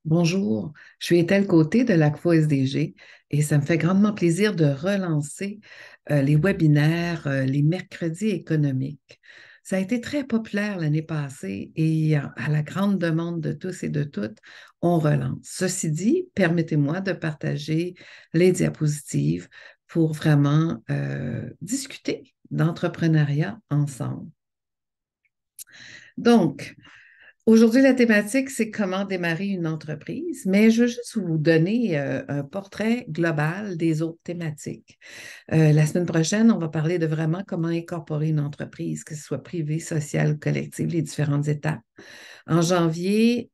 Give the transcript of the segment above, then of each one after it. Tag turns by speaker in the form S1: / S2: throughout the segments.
S1: Bonjour, je suis Ethel Côté de l'ACFO SDG et ça me fait grandement plaisir de relancer les webinaires, les mercredis économiques. Ça a été très populaire l'année passée et à la grande demande de tous et de toutes, on relance. Ceci dit, permettez-moi de partager les diapositives pour vraiment discuter d'entrepreneuriat ensemble. Donc, aujourd'hui, la thématique, c'est comment démarrer une entreprise, mais je veux juste vous donner un portrait global des autres thématiques. La semaine prochaine, on va parler de vraiment comment incorporer une entreprise, que ce soit privée, sociale, collective, les différentes étapes. En janvier,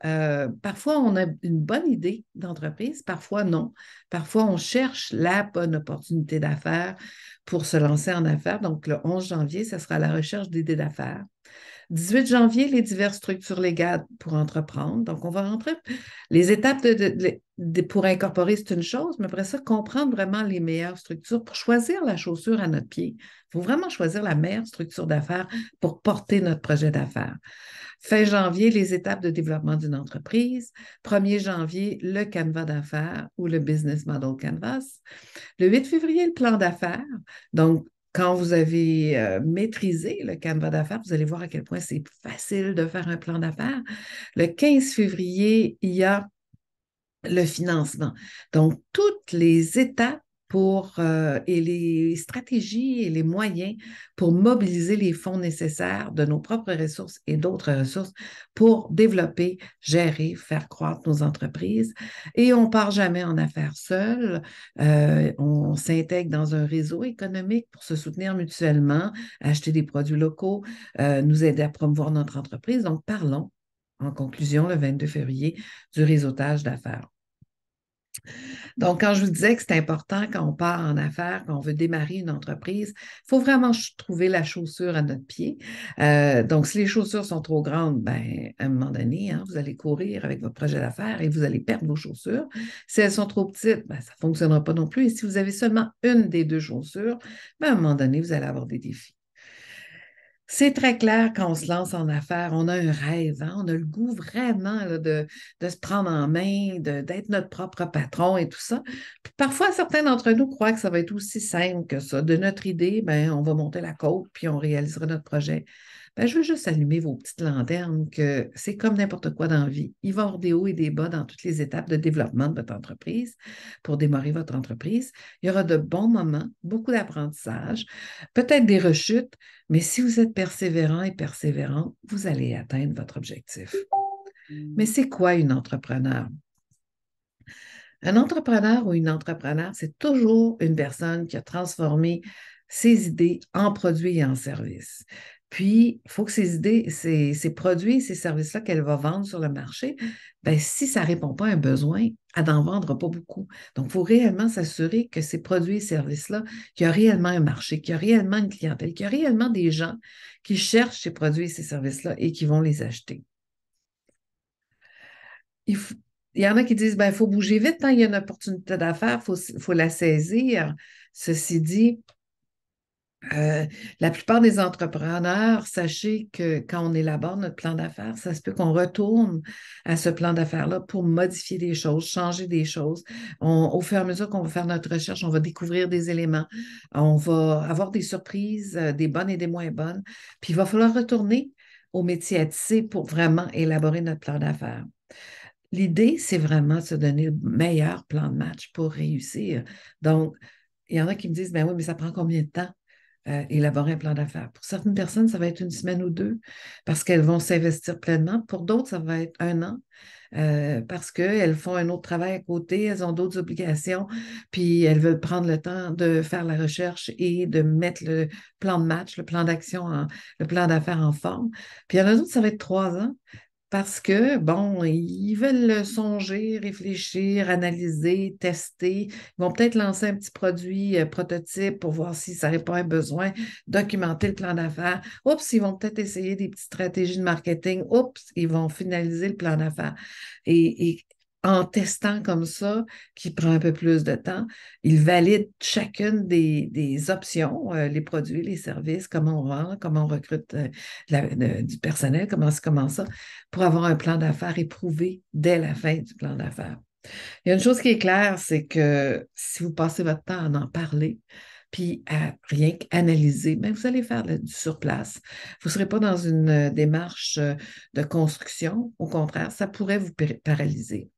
S1: parfois on a une bonne idée d'entreprise, parfois non. Parfois on cherche la bonne opportunité d'affaires pour se lancer en affaires. Donc le 11 janvier, ce sera la recherche d'idées d'affaires. 18 janvier, les diverses structures légales pour entreprendre. Donc, on va rentrer. Les étapes pour incorporer, c'est une chose, mais après ça, comprendre vraiment les meilleures structures pour choisir la chaussure à notre pied. Il faut vraiment choisir la meilleure structure d'affaires pour porter notre projet d'affaires. Fin janvier, les étapes de développement d'une entreprise. 1er janvier, le canevas d'affaires ou le Business Model Canvas. Le 8 février, le plan d'affaires. Donc, quand vous avez maîtrisé le canevas d'affaires, vous allez voir à quel point c'est facile de faire un plan d'affaires. Le 15 février, il y a le financement. Donc, toutes les étapes et les stratégies et les moyens pour mobiliser les fonds nécessaires de nos propres ressources et d'autres ressources pour développer, gérer, faire croître nos entreprises. Et on ne part jamais en affaires seul. On s'intègre dans un réseau économique pour se soutenir mutuellement, acheter des produits locaux, nous aider à promouvoir notre entreprise. Donc, parlons, en conclusion, le 22 février, du réseautage d'affaires. Donc, quand je vous disais que c'est important quand on part en affaires, quand on veut démarrer une entreprise, il faut vraiment trouver la chaussure à notre pied. Donc, si les chaussures sont trop grandes, ben, à un moment donné, hein, vous allez courir avec votre projet d'affaires et vous allez perdre vos chaussures. Si elles sont trop petites, ben, ça ne fonctionnera pas non plus. Et si vous avez seulement une des deux chaussures, ben, à un moment donné, vous allez avoir des défis. C'est très clair quand on se lance en affaires, on a un rêve, hein? On a le goût vraiment là, de se prendre en main, d'être notre propre patron et tout ça. Puis parfois, certains d'entre nous croient que ça va être aussi simple que ça. De notre idée, ben, on va monter la côte, puis on réalisera notre projet. Ben, je veux juste allumer vos petites lanternes que c'est comme n'importe quoi dans la vie. Il va y avoir des hauts et des bas dans toutes les étapes de développement de votre entreprise pour démarrer votre entreprise. Il y aura de bons moments, beaucoup d'apprentissage, peut-être des rechutes, mais si vous êtes persévérant et persévérante, vous allez atteindre votre objectif. Mais c'est quoi une entrepreneur? Un entrepreneur ou une entrepreneur, c'est toujours une personne qui a transformé ses idées en produits et en services. Puis, il faut que ces idées, ces produits, ces services-là qu'elle va vendre sur le marché, ben, si ça ne répond pas à un besoin, elle n'en vendra pas beaucoup. Donc, il faut réellement s'assurer que ces produits et services-là, qu'il y a réellement un marché, qu'il y a réellement une clientèle, qu'il y a réellement des gens qui cherchent ces produits et ces services-là et qui vont les acheter. Il faut- il y en a qui disent, ben, il faut bouger vite, hein, il y a une opportunité d'affaires, faut la saisir. Ceci dit, euh, la plupart des entrepreneurs, sachez que quand on élabore notre plan d'affaires, ça se peut qu'on retourne à ce plan d'affaires-là pour modifier des choses, changer des choses. Au fur et à mesure qu'on va faire notre recherche, on va découvrir des éléments, on va avoir des surprises, des bonnes et des moins bonnes. Puis il va falloir retourner au métier à tisser pour vraiment élaborer notre plan d'affaires. L'idée, c'est vraiment de se donner le meilleur plan de match pour réussir. Donc, il y en a qui me disent, ben oui, mais ça prend combien de temps élaborer un plan d'affaires? Pour certaines personnes, ça va être une semaine ou deux parce qu'elles vont s'investir pleinement. Pour d'autres, ça va être un an parce qu'elles font un autre travail à côté, elles ont d'autres obligations, puis elles veulent prendre le temps de faire la recherche et de mettre le plan de match, le plan d'action, le plan d'affaires en forme. Puis il y en a d'autres, ça va être 3 ans. Parce que, bon, ils veulent songer, réfléchir, analyser, tester. Ils vont peut-être lancer un petit produit prototype pour voir si ça répond à un besoin, documenter le plan d'affaires. Oups, ils vont peut-être essayer des petites stratégies de marketing. Oups, ils vont finaliser le plan d'affaires. Et en testant comme ça, qui prend un peu plus de temps, il valide chacune des options, les produits, les services, comment on vend, comment on recrute du personnel, comment ça, pour avoir un plan d'affaires éprouvé dès la fin du plan d'affaires. Il y a une chose qui est claire, c'est que si vous passez votre temps à en parler, puis à rien qu'analyser, ben vous allez faire du surplace. Vous ne serez pas dans une démarche de construction. Au contraire, ça pourrait vous paralyser.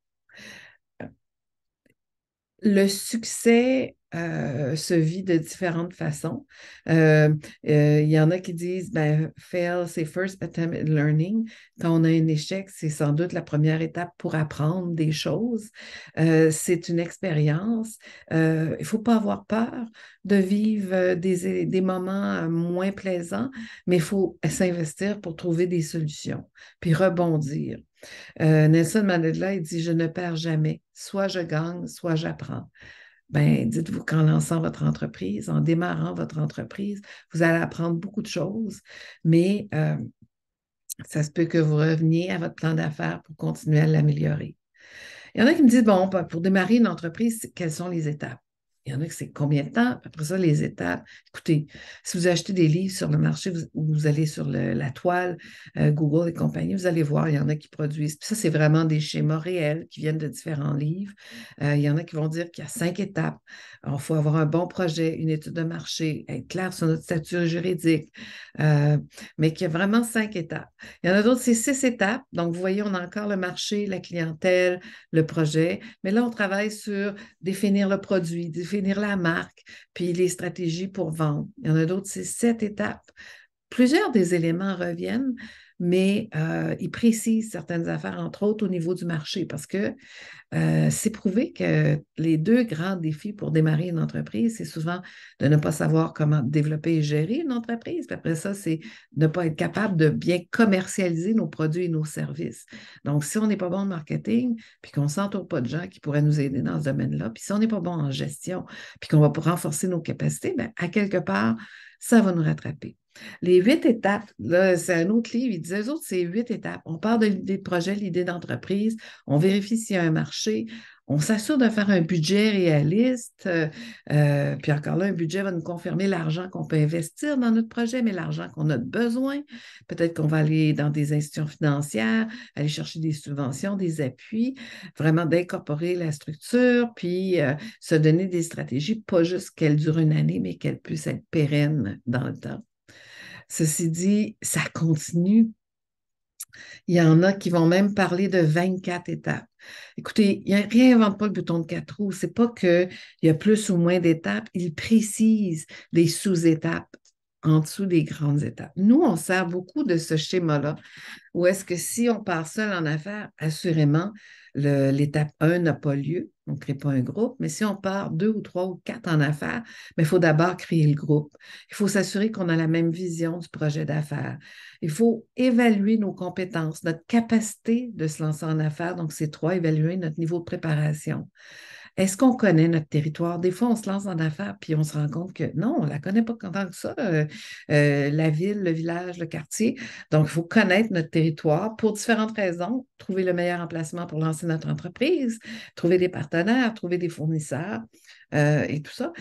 S1: Le succès se vit de différentes façons. Euh, il y en a qui disent, ben, fail, c'est first attempt at learning. Quand on a un échec, c'est sans doute la première étape pour apprendre des choses. C'est une expérience. Il ne faut pas avoir peur de vivre des moments moins plaisants, mais il faut s'investir pour trouver des solutions, puis rebondir. Nelson Mandela, il dit, je ne perds jamais. Soit je gagne, soit j'apprends. Ben, dites-vous qu'en lançant votre entreprise, en démarrant votre entreprise, vous allez apprendre beaucoup de choses, mais ça se peut que vous reveniez à votre plan d'affaires pour continuer à l'améliorer. Il y en a qui me disent, bon, pour démarrer une entreprise, quelles sont les étapes? Il y en a qui c'est combien de temps? Après ça, les étapes. Écoutez, si vous achetez des livres sur le marché, vous allez sur la toile, Google et compagnie, vous allez voir, il y en a qui produisent. Puis ça, c'est vraiment des schémas réels qui viennent de différents livres. Il y en a qui vont dire qu'il y a 5 étapes. Alors, il faut avoir un bon projet, une étude de marché, être clair sur notre statut juridique, euh, mais qu'il y a vraiment 5 étapes. Il y en a d'autres, c'est 6 étapes. Donc, vous voyez, on a encore le marché, la clientèle, le projet. Mais là, on travaille sur définir le produit, définir la marque, puis les stratégies pour vendre. Il y en a d'autres, c'est 7 étapes. Plusieurs des éléments reviennent, mais ils précisent certaines affaires, entre autres au niveau du marché, parce que c'est prouvé que les deux grands défis pour démarrer une entreprise, c'est souvent de ne pas savoir comment développer et gérer une entreprise. Puis après ça, c'est de ne pas être capable de bien commercialiser nos produits et nos services. Donc, si on n'est pas bon en marketing, puis qu'on ne s'entoure pas de gens qui pourraient nous aider dans ce domaine-là, puis si on n'est pas bon en gestion, puis qu'on va renforcer nos capacités, bien, à quelque part, ça va nous rattraper. Les 8 étapes, là, c'est un autre livre, il disait, eux autres, c'est 8 étapes. On part de l'idée de projet, l'idée d'entreprise, on vérifie s'il y a un marché, on s'assure de faire un budget réaliste, puis encore là, un budget va nous confirmer l'argent qu'on peut investir dans notre projet, mais l'argent qu'on a besoin. Peut-être qu'on va aller dans des institutions financières, aller chercher des subventions, des appuis, vraiment d'incorporer la structure, puis se donner des stratégies, pas juste qu'elles durent une année, mais qu'elles puissent être pérennes dans le temps. Ceci dit, ça continue. Il y en a qui vont même parler de 24 étapes. Écoutez, rien n'invente pas le bouton de 4 roues. C'est pas qu'il y a plus ou moins d'étapes. Il précise des sous-étapes en dessous des grandes étapes. Nous, on sert beaucoup de ce schéma-là, où est-ce que si on part seul en affaires, assurément, l'étape 1 n'a pas lieu, on ne crée pas un groupe, mais si on part 2 ou 3 ou 4 en affaires, il faut d'abord créer le groupe. Il faut s'assurer qu'on a la même vision du projet d'affaires. Il faut évaluer nos compétences, notre capacité de se lancer en affaires. Donc, c'est 3, évaluer notre niveau de préparation. Est-ce qu'on connaît notre territoire? Des fois, on se lance en affaires, puis on se rend compte que non, on ne la connaît pas tant que ça, la ville, le village, le quartier. Donc, il faut connaître notre territoire pour différentes raisons, trouver le meilleur emplacement pour lancer notre entreprise, trouver des partenaires, trouver des fournisseurs et tout ça.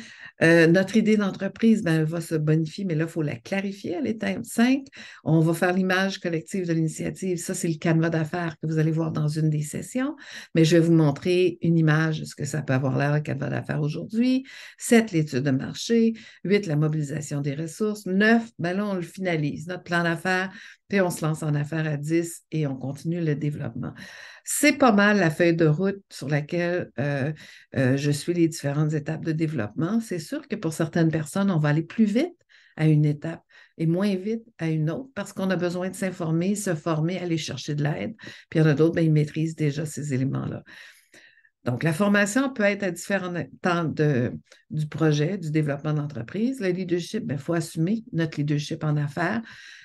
S1: Notre idée d'entreprise, ben, elle va se bonifier, mais là, il faut la clarifier à l'étape 5. On va faire l'image collective de l'initiative. Ça, c'est le canevas d'affaires que vous allez voir dans une des sessions, mais je vais vous montrer une image de ce que ça peut avoir l'air, le canevas d'affaires aujourd'hui. 7, l'étude de marché. 8, la mobilisation des ressources. 9, ben là, on le finalise, notre plan d'affaires, puis on se lance en affaires à 10 et on continue le développement. C'est pas mal la feuille de route sur laquelle je suis les différentes étapes de développement. C'est sûr que pour certaines personnes, on va aller plus vite à une étape et moins vite à une autre parce qu'on a besoin de s'informer, se former, aller chercher de l'aide. Puis il y en a d'autres, ben, ils maîtrisent déjà ces éléments-là. Donc, la formation peut être à différents temps du projet, du développement d'entreprise. Le leadership, il faut assumer notre leadership en affaires.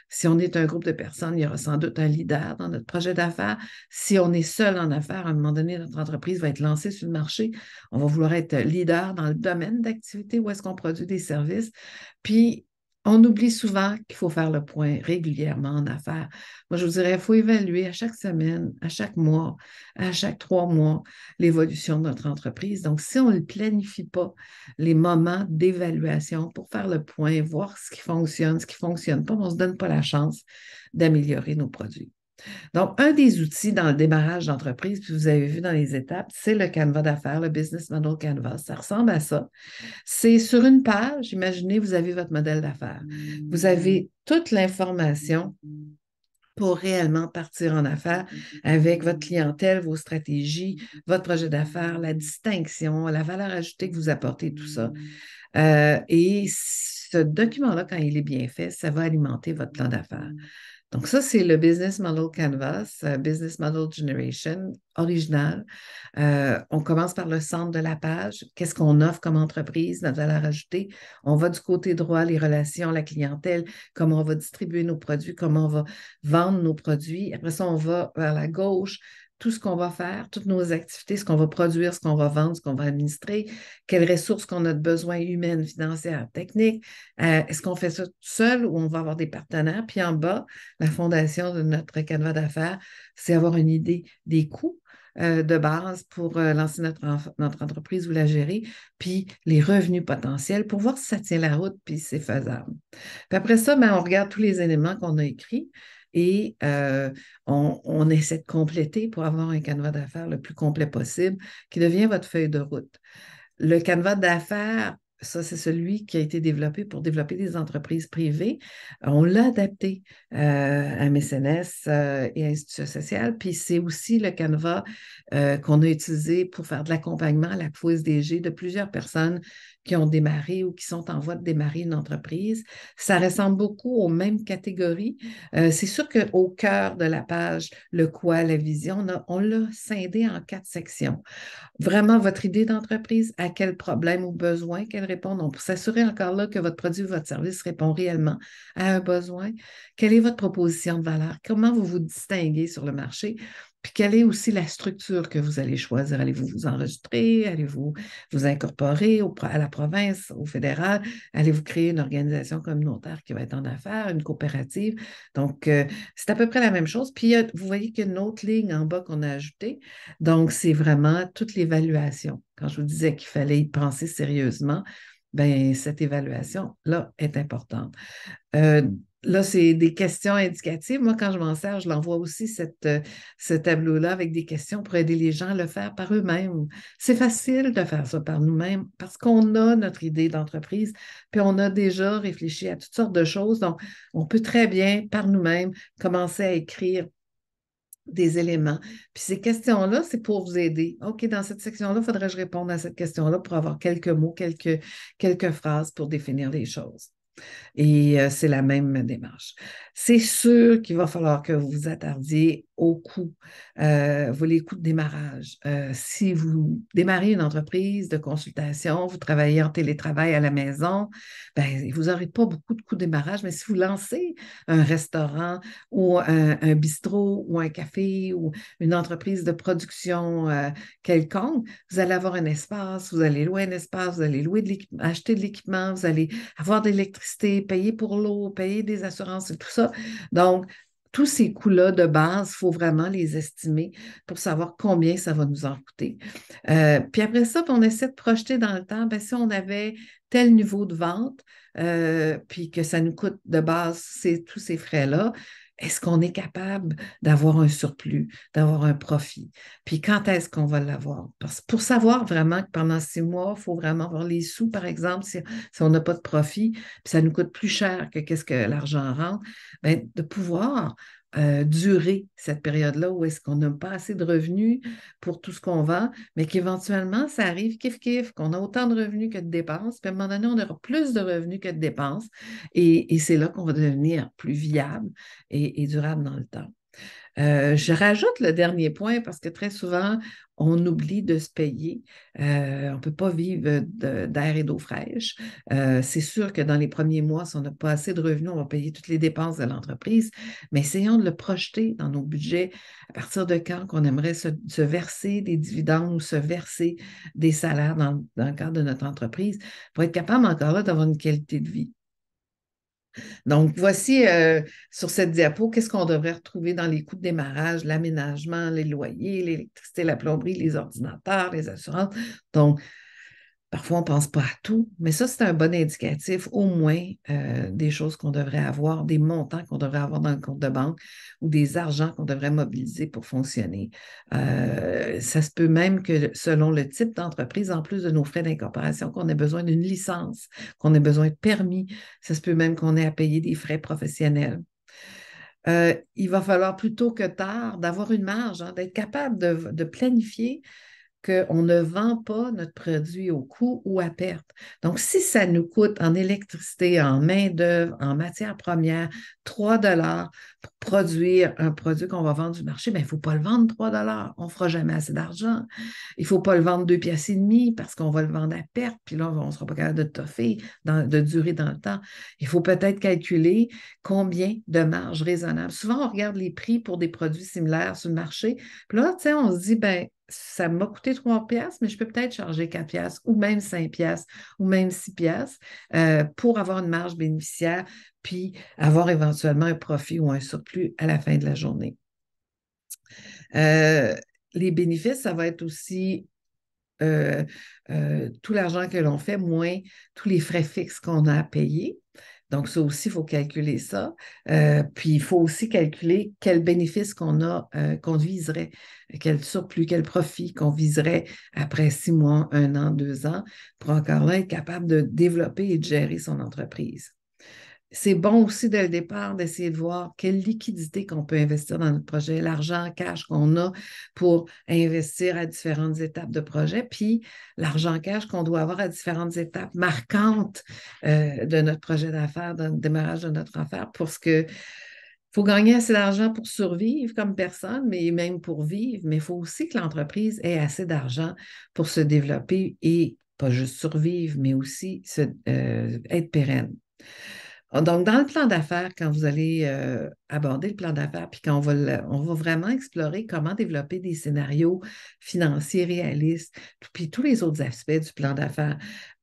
S1: Si on est un groupe de personnes, il y aura sans doute un leader dans notre projet d'affaires. Si on est seul en affaires, à un moment donné, notre entreprise va être lancée sur le marché. On va vouloir être leader dans le domaine d'activité où est-ce qu'on produit des services. Puis, On oublie souvent qu'il faut faire le point régulièrement en affaires. Moi, je vous dirais, il faut évaluer à chaque semaine, à chaque mois, à chaque 3 mois, l'évolution de notre entreprise. Donc, si on ne planifie pas les moments d'évaluation pour faire le point, voir ce qui ne fonctionne pas, on ne se donne pas la chance d'améliorer nos produits. Donc, un des outils dans le démarrage d'entreprise, puis vous avez vu dans les étapes, c'est le canevas d'affaires, le Business Model Canvas. Ça ressemble à ça. C'est sur une page, imaginez, vous avez votre modèle d'affaires. Vous avez toute l'information pour réellement partir en affaires avec votre clientèle, vos stratégies, votre projet d'affaires, la distinction, la valeur ajoutée que vous apportez, tout ça. Et ce document-là, quand il est bien fait, ça va alimenter votre plan d'affaires. Donc, ça, c'est le Business Model Canvas, Business Model Generation original. On commence par le centre de la page. Qu'est-ce qu'on offre comme entreprise, notre valeur ajoutée? On va du côté droit, les relations, la clientèle, comment on va distribuer nos produits, comment on va vendre nos produits. Après ça, on va vers la gauche, tout ce qu'on va faire, toutes nos activités, ce qu'on va produire, ce qu'on va vendre, ce qu'on va administrer, quelles ressources qu'on a de besoin humaines, financières, techniques. Est-ce qu'on fait ça tout seul ou on va avoir des partenaires? Puis en bas, la fondation de notre canevas d'affaires, c'est avoir une idée des coûts de base pour lancer notre entreprise ou la gérer, puis les revenus potentiels pour voir si ça tient la route, puis c'est faisable. Puis après ça, ben, on regarde tous les éléments qu'on a écrits et on essaie de compléter pour avoir un canevas d'affaires le plus complet possible qui devient votre feuille de route. Le canevas d'affaires, ça, c'est celui qui a été développé pour développer des entreprises privées. On l'a adapté à mécénès et à institutions sociales. Puis c'est aussi le canevas qu'on a utilisé pour faire de l'accompagnement à la FOSDG de plusieurs personnes qui ont démarré ou qui sont en voie de démarrer une entreprise. Ça ressemble beaucoup aux mêmes catégories. C'est sûr qu'au cœur de la page, le quoi, la vision, on l'a scindé en 4 sections. Vraiment votre idée d'entreprise, à quel problème ou besoin qu'elle répond. Donc, pour s'assurer encore là que votre produit ou votre service répond réellement à un besoin, quelle est votre proposition de valeur? Comment vous vous distinguez sur le marché? Puis, quelle est aussi la structure que vous allez choisir? Allez-vous vous enregistrer? Allez-vous vous incorporer à la province, au fédéral? Allez-vous créer une organisation communautaire qui va être en affaires, une coopérative? Donc, c'est à peu près la même chose. Puis, vous voyez qu'il y a une autre ligne en bas qu'on a ajoutée. Donc, c'est vraiment toute l'évaluation. Quand je vous disais qu'il fallait y penser sérieusement, ben, cette évaluation-là est importante. Euh, Là, c'est des questions indicatives. Moi, quand je m'en sers, je l'envoie aussi ce tableau-là avec des questions pour aider les gens à le faire par eux-mêmes. C'est facile de faire ça par nous-mêmes parce qu'on a notre idée d'entreprise, puis on a déjà réfléchi à toutes sortes de choses. Donc, on peut très bien, par nous-mêmes, commencer à écrire des éléments. Puis ces questions-là, c'est pour vous aider. OK, dans cette section-là, il faudrait que je réponde à cette question-là pour avoir quelques mots, quelques phrases pour définir les choses. Et c'est la même démarche. C'est sûr qu'il va falloir que vous vous attardiez aux coûts, les coûts de démarrage. Si vous démarrez une entreprise de consultation, vous travaillez en télétravail à la maison, ben, vous n'aurez pas beaucoup de coûts de démarrage, mais si vous lancez un restaurant ou un bistrot ou un café ou une entreprise de production quelconque, vous allez avoir un espace, vous allez louer un espace, vous allez louer acheter de l'équipement, vous allez avoir de l'électricité, payer pour l'eau, payer des assurances et tout ça. Donc, tous ces coûts-là de base, il faut vraiment les estimer pour savoir combien ça va nous en coûter. Puis après ça, on essaie de projeter dans le temps, bien, si on avait tel niveau de vente, puis que ça nous coûte de base tous ces frais-là, est-ce qu'on est capable d'avoir un surplus, d'avoir un profit? Puis quand est-ce qu'on va l'avoir? Parce que pour savoir vraiment que pendant 6 mois, il faut vraiment avoir les sous, par exemple, si on n'a pas de profit, puis ça nous coûte plus cher que qu'est-ce que l'argent rentre, bien, de pouvoir durer cette période-là où est-ce qu'on n'a pas assez de revenus pour tout ce qu'on vend, mais qu'éventuellement, ça arrive kiff-kiff, qu'on a autant de revenus que de dépenses, puis à un moment donné, on aura plus de revenus que de dépenses, et c'est là qu'on va devenir plus viable et durable dans le temps. Je rajoute le dernier point parce que très souvent, on oublie de se payer. On ne peut pas vivre d'air et d'eau fraîche. C'est sûr que dans les premiers mois, si on n'a pas assez de revenus, on va payer toutes les dépenses de l'entreprise, mais essayons de le projeter dans nos budgets à partir de quand qu'on aimerait se verser des dividendes ou se verser des salaires dans le cadre de notre entreprise pour être capable encore là d'avoir une qualité de vie. Donc, voici sur cette diapo, qu'est-ce qu'on devrait retrouver dans les coûts de démarrage, l'aménagement, les loyers, l'électricité, la plomberie, les ordinateurs, les assurances. Donc, parfois, on ne pense pas à tout, mais ça, c'est un bon indicatif, au moins, des choses qu'on devrait avoir, des montants qu'on devrait avoir dans le compte de banque ou des argents qu'on devrait mobiliser pour fonctionner. Ça se peut même que, selon le type d'entreprise, en plus de nos frais d'incorporation, qu'on ait besoin d'une licence, qu'on ait besoin de permis. Ça se peut même qu'on ait à payer des frais professionnels. Il va falloir plus tôt que tard d'avoir une marge, hein, d'être capable de planifier qu'on ne vend pas notre produit au coût ou à perte. Donc, si ça nous coûte en électricité, en main-d'œuvre, en matières premières, 3 pour produire un produit qu'on va vendre du marché, bien, il ne faut pas le vendre 3. On ne fera jamais assez d'argent. Il ne faut pas le vendre 2 piastres et demi parce qu'on va le vendre à perte, puis là, on ne sera pas capable de toffer, de durer dans le temps. Il faut peut-être calculer combien de marge raisonnable. Souvent, on regarde les prix pour des produits similaires sur le marché, puis là, tu sais, on se dit, ben ça m'a coûté 3 piastres, mais je peux peut-être charger 4 piastres ou même 5 piastres ou même 6 piastres pour avoir une marge bénéficiaire puis avoir éventuellement un profit ou un surplus à la fin de la journée. Euh, les bénéfices, ça va être aussi euh, tout l'argent que l'on fait, moins tous les frais fixes qu'on a à payer. Donc, ça aussi, il faut calculer ça. Puis, il faut aussi calculer quel bénéfice qu'on a, qu'on viserait, quel surplus, quel profit qu'on viserait après 6 mois, 1 an, 2 ans, pour encore là être capable de développer et de gérer son entreprise. C'est bon aussi dès le départ d'essayer de voir quelle liquidité qu'on peut investir dans notre projet, l'argent en cash qu'on a pour investir à différentes étapes de projet, puis l'argent en cash qu'on doit avoir à différentes étapes marquantes de notre projet d'affaires, dans le démarrage de notre affaire, pour ce que il faut gagner assez d'argent pour survivre comme personne, mais même pour vivre, mais il faut aussi que l'entreprise ait assez d'argent pour se développer et pas juste survivre, mais aussi être pérenne. Donc, dans le plan d'affaires, quand vous allez aborder le plan d'affaires, puis quand on va vraiment explorer comment développer des scénarios financiers réalistes, puis tous les autres aspects du plan d'affaires,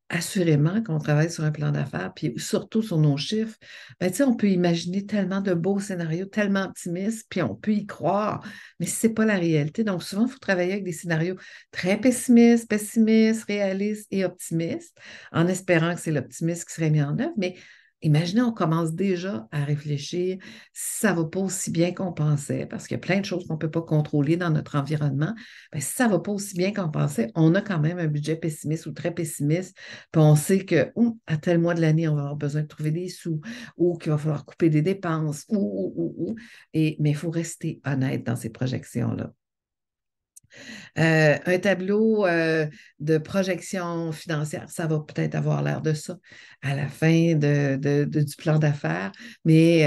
S1: assurément qu'on travaille sur un plan d'affaires, puis surtout sur nos chiffres, ben, tu sais, on peut imaginer tellement de beaux scénarios, tellement optimistes, puis on peut y croire, mais ce n'est pas la réalité. Donc, souvent, il faut travailler avec des scénarios très pessimistes, réalistes et optimistes, en espérant que c'est l'optimisme qui serait mis en œuvre, mais imaginez, on commence déjà à réfléchir si ça ne va pas aussi bien qu'on pensait, parce qu'il y a plein de choses qu'on ne peut pas contrôler dans notre environnement. Bien, si ça ne va pas aussi bien qu'on pensait, on a quand même un budget pessimiste ou très pessimiste, puis on sait que à tel mois de l'année, on va avoir besoin de trouver des sous, ou qu'il va falloir couper des dépenses, mais il faut rester honnête dans ces projections-là. Un tableau de projection financière, ça va peut-être avoir l'air de ça à la fin du plan d'affaires, mais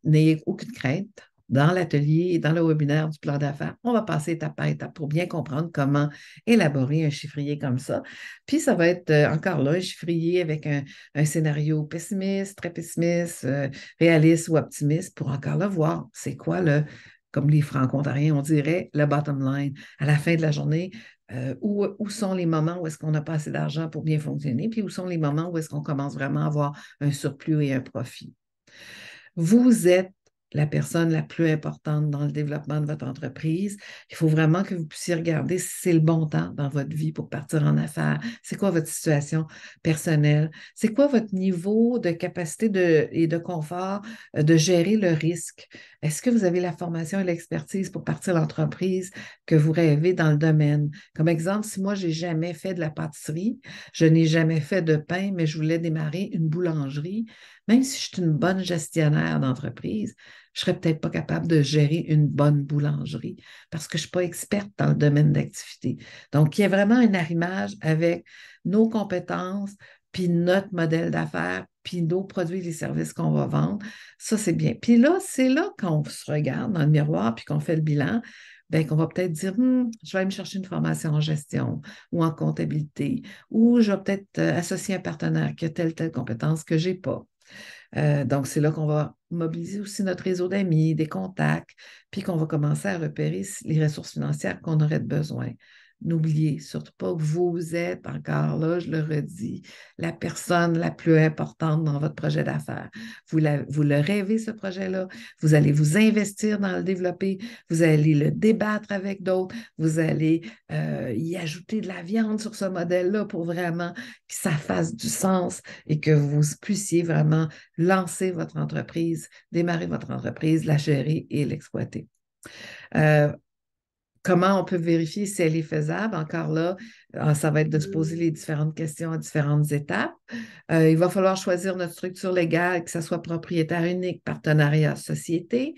S1: n'ayez aucune crainte. Dans l'atelier et dans le webinaire du plan d'affaires, on va passer étape par étape pour bien comprendre comment élaborer un chiffrier comme ça. Puis, ça va être encore là un chiffrier avec un scénario pessimiste, très pessimiste, réaliste ou optimiste pour encore là voir c'est quoi comme les franco-ontariens, on dirait, le bottom line. À la fin de la journée, où sont les moments où est-ce qu'on n'a pas assez d'argent pour bien fonctionner, puis où sont les moments où est-ce qu'on commence vraiment à avoir un surplus et un profit. Vous êtes la personne la plus importante dans le développement de votre entreprise. Il faut vraiment que vous puissiez regarder si c'est le bon temps dans votre vie pour partir en affaires. C'est quoi votre situation personnelle? C'est quoi votre niveau de capacité et de confort de gérer le risque? Est-ce que vous avez la formation et l'expertise pour partir l'entreprise que vous rêvez dans le domaine? Comme exemple, si moi, je n'ai jamais fait de la pâtisserie, je n'ai jamais fait de pain, mais je voulais démarrer une boulangerie, même si je suis une bonne gestionnaire d'entreprise, je ne serais peut-être pas capable de gérer une bonne boulangerie parce que je ne suis pas experte dans le domaine d'activité. Donc, il y a vraiment un arrimage avec nos compétences, puis notre modèle d'affaires, puis nos produits et les services qu'on va vendre. Ça, c'est bien. Puis là, c'est là qu'on se regarde dans le miroir, puis qu'on fait le bilan. Bien, qu'on va peut-être dire, je vais aller me chercher une formation en gestion ou en comptabilité, ou je vais peut-être associer un partenaire qui a telle compétence que je n'ai pas. Donc, c'est là qu'on va mobiliser aussi notre réseau d'amis, des contacts, puis qu'on va commencer à repérer les ressources financières qu'on aurait besoin. n'oubliez surtout pas que vous êtes encore là, je le redis, la personne la plus importante dans votre projet d'affaires. Vous le rêvez, ce projet-là, vous allez vous investir dans le développer, vous allez le débattre avec d'autres, vous allez y ajouter de la viande sur ce modèle-là pour vraiment que ça fasse du sens et que vous puissiez vraiment lancer votre entreprise, démarrer votre entreprise, la gérer et l'exploiter. Comment on peut vérifier si elle est faisable? Encore là, ça va être de se poser les différentes questions à différentes étapes. Il va falloir choisir notre structure légale, que ce soit propriétaire unique, partenariat, société.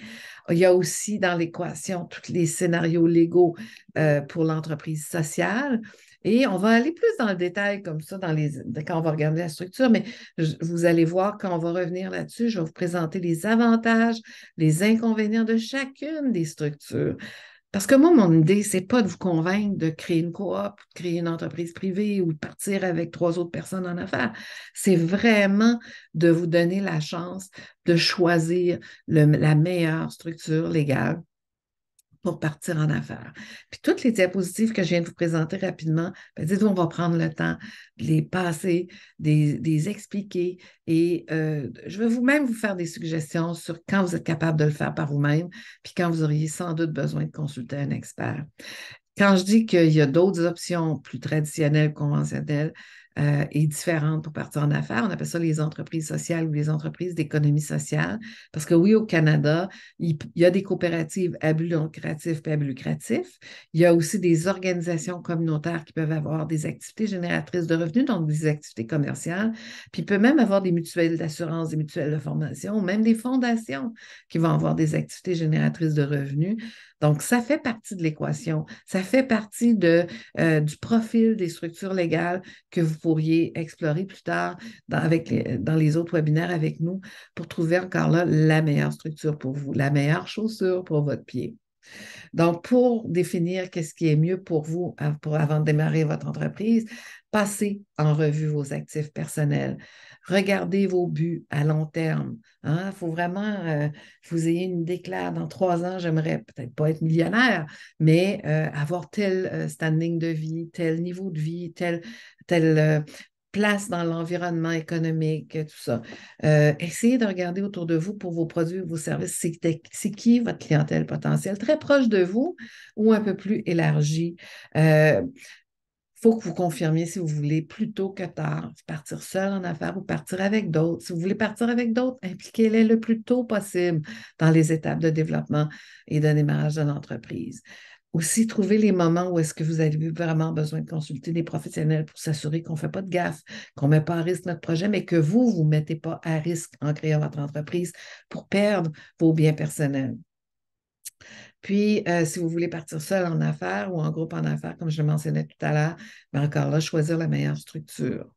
S1: Il y a aussi dans l'équation tous les scénarios légaux pour l'entreprise sociale. Et on va aller plus dans le détail comme ça quand on va regarder la structure, mais vous allez voir quand on va revenir là-dessus, je vais vous présenter les avantages, les inconvénients de chacune des structures. Parce que moi, mon idée, ce n'est pas de vous convaincre de créer une coop, de créer une entreprise privée ou de partir avec 3 autres personnes en affaires. C'est vraiment de vous donner la chance de choisir la meilleure structure légale pour partir en affaires. Puis toutes les diapositives que je viens de vous présenter rapidement, dites-vous, on va prendre le temps de les passer, de les expliquer et je vais même vous faire des suggestions sur quand vous êtes capable de le faire par vous-même, puis quand vous auriez sans doute besoin de consulter un expert. Quand je dis qu'il y a d'autres options plus traditionnelles, conventionnelles et différentes pour partir en affaires, on appelle ça les entreprises sociales ou les entreprises d'économie sociale. Parce que oui, au Canada, il y a des coopératives à but lucratif et à but lucratif. Il y a aussi des organisations communautaires qui peuvent avoir des activités génératrices de revenus, donc des activités commerciales. Puis il peut même avoir des mutuelles d'assurance, des mutuelles de formation, même des fondations qui vont avoir des activités génératrices de revenus. Donc, ça fait partie de l'équation. Ça fait partie du profil des structures légales que vous pourriez explorer plus tard dans les autres webinaires avec nous pour trouver encore là la meilleure structure pour vous, la meilleure chaussure pour votre pied. Donc, pour définir qu'est-ce qui est mieux pour vous avant de démarrer votre entreprise, passez en revue vos actifs personnels. Regardez vos buts à long terme. Il faut vraiment que vous ayez une idée claire. Dans 3 ans, j'aimerais peut-être pas être millionnaire, mais avoir tel standing de vie, tel niveau de vie, tel place dans l'environnement économique, tout ça. Essayez de regarder autour de vous pour vos produits ou vos services. C'est qui votre clientèle potentielle? Très proche de vous ou un peu plus élargie? Faut que vous confirmiez si vous voulez plus tôt que tard partir seul en affaires ou partir avec d'autres. Si vous voulez partir avec d'autres, impliquez-les le plus tôt possible dans les étapes de développement et de démarrage de l'entreprise. Aussi, trouver les moments où est-ce que vous avez vraiment besoin de consulter des professionnels pour s'assurer qu'on ne fait pas de gaffe, qu'on ne met pas à risque notre projet, mais que vous ne mettez pas à risque en créant votre entreprise pour perdre vos biens personnels. Puis, si vous voulez partir seul en affaires ou en groupe en affaires, comme je le mentionnais tout à l'heure, bien encore là, choisir la meilleure structure.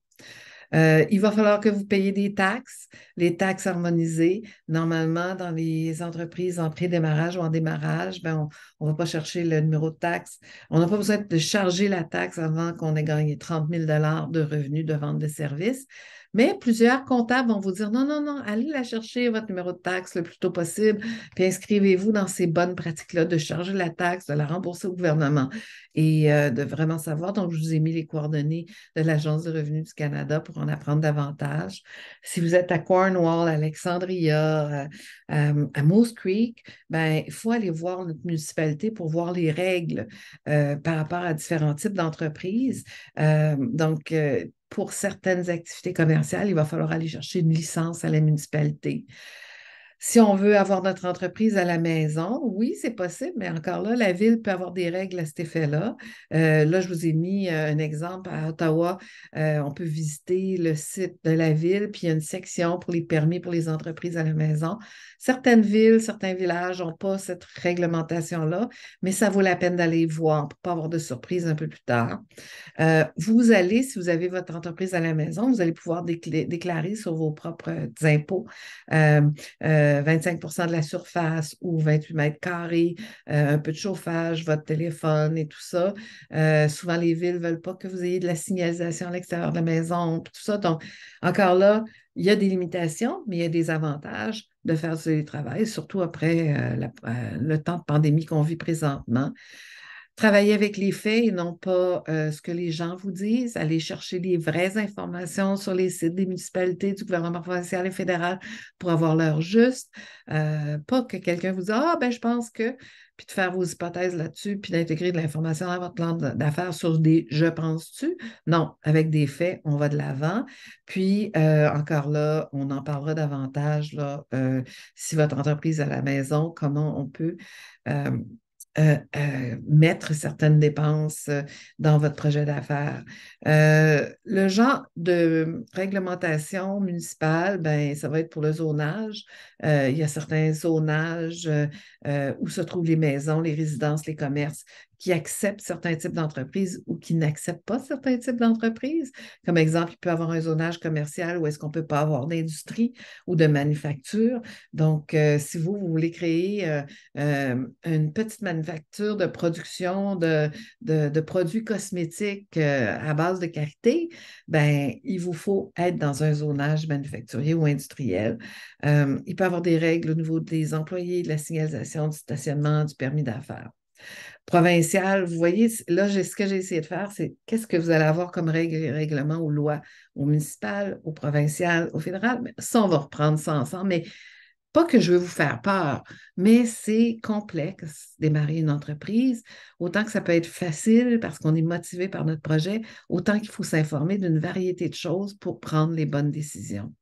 S1: Il va falloir que vous payiez des taxes, les taxes harmonisées. Normalement, dans les entreprises en pré-démarrage ou en démarrage, ben, on ne va pas chercher le numéro de taxe. On n'a pas besoin de charger la taxe avant qu'on ait gagné 30 000 de revenus de vente de services. Mais plusieurs comptables vont vous dire non, non, non, allez la chercher, votre numéro de taxe le plus tôt possible, puis inscrivez-vous dans ces bonnes pratiques-là de charger la taxe, de la rembourser au gouvernement et de vraiment savoir. Donc, je vous ai mis les coordonnées de l'Agence de revenus du Canada pour en apprendre davantage. Si vous êtes à Cornwall, à Alexandria, à Moose Creek, ben, il faut aller voir notre municipalité pour voir les règles par rapport à différents types d'entreprises. Donc, pour certaines activités commerciales, il va falloir aller chercher une licence à la municipalité. Si on veut avoir notre entreprise à la maison, oui, c'est possible, mais encore là, la ville peut avoir des règles à cet effet-là. Là, je vous ai mis un exemple à Ottawa. On peut visiter le site de la ville, puis il y a une section pour les permis pour les entreprises à la maison. Certaines villes, certains villages n'ont pas cette réglementation-là, mais ça vaut la peine d'aller voir pour ne pas avoir de surprise un peu plus tard. Vous allez, si vous avez votre entreprise à la maison, vous allez pouvoir déclarer sur vos propres impôts 25 de la surface ou 28 mètres carrés, un peu de chauffage, votre téléphone et tout ça. Souvent, les villes ne veulent pas que vous ayez de la signalisation à l'extérieur de la maison, tout ça. Donc, encore là, il y a des limitations, mais il y a des avantages de faire du télétravail, surtout après le temps de pandémie qu'on vit présentement. Travailler avec les faits et non pas ce que les gens vous disent. Aller chercher les vraies informations sur les sites des municipalités, du gouvernement provincial et fédéral pour avoir l'heure juste. Pas que quelqu'un vous dise, ah, ben, je pense que, puis de faire vos hypothèses là-dessus, puis d'intégrer de l'information dans votre plan d'affaires sur des je pense-tu. Non, avec des faits, on va de l'avant. Puis, encore là, on en parlera davantage, là, si votre entreprise est à la maison, comment on peut euh, mettre certaines dépenses dans votre projet d'affaires. Le genre de réglementation municipale, ben, ça va être pour le zonage. Il y a certains zonages où se trouvent les maisons, les résidences, les commerces qui acceptent certains types d'entreprises ou qui n'acceptent pas certains types d'entreprises. Comme exemple, il peut y avoir un zonage commercial où est-ce qu'on ne peut pas avoir d'industrie ou de manufacture. Donc, si vous voulez créer une petite manufacture de production de produits cosmétiques à base de karité, ben, il vous faut être dans un zonage manufacturier ou industriel. Il peut y avoir des règles au niveau des employés, de la signalisation, du stationnement, du permis d'affaires. Provincial, vous voyez, là, ce que j'ai essayé de faire, c'est qu'est-ce que vous allez avoir comme règles et règlements ou lois au municipal, au provincial, au fédéral. Mais ça, on va reprendre ça ensemble. Mais pas que je veux vous faire peur, mais c'est complexe démarrer une entreprise. Autant que ça peut être facile parce qu'on est motivé par notre projet, autant qu'il faut s'informer d'une variété de choses pour prendre les bonnes décisions.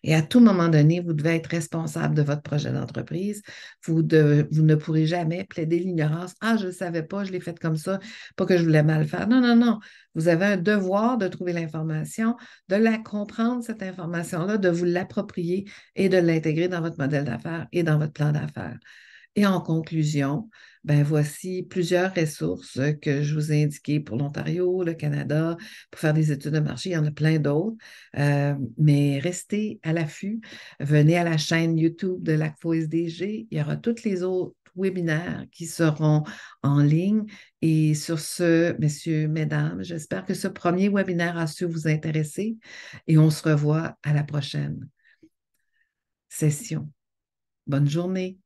S1: Et à tout moment donné, vous devez être responsable de votre projet d'entreprise. Vous ne pourrez jamais plaider l'ignorance. Ah, je ne savais pas, je l'ai fait comme ça, pas que je voulais mal faire. Non, non, non. Vous avez un devoir de trouver l'information, de la comprendre, cette information-là, de vous l'approprier et de l'intégrer dans votre modèle d'affaires et dans votre plan d'affaires. Et en conclusion, ben voici plusieurs ressources que je vous ai indiquées pour l'Ontario, le Canada, pour faire des études de marché. Il y en a plein d'autres. Mais restez à l'affût. Venez à la chaîne YouTube de l'ACFO SDG. Il y aura tous les autres webinaires qui seront en ligne. Et sur ce, messieurs, mesdames, j'espère que ce premier webinaire a su vous intéresser et on se revoit à la prochaine session. Bonne journée.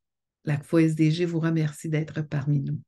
S1: La SDG vous remercie d'être parmi nous.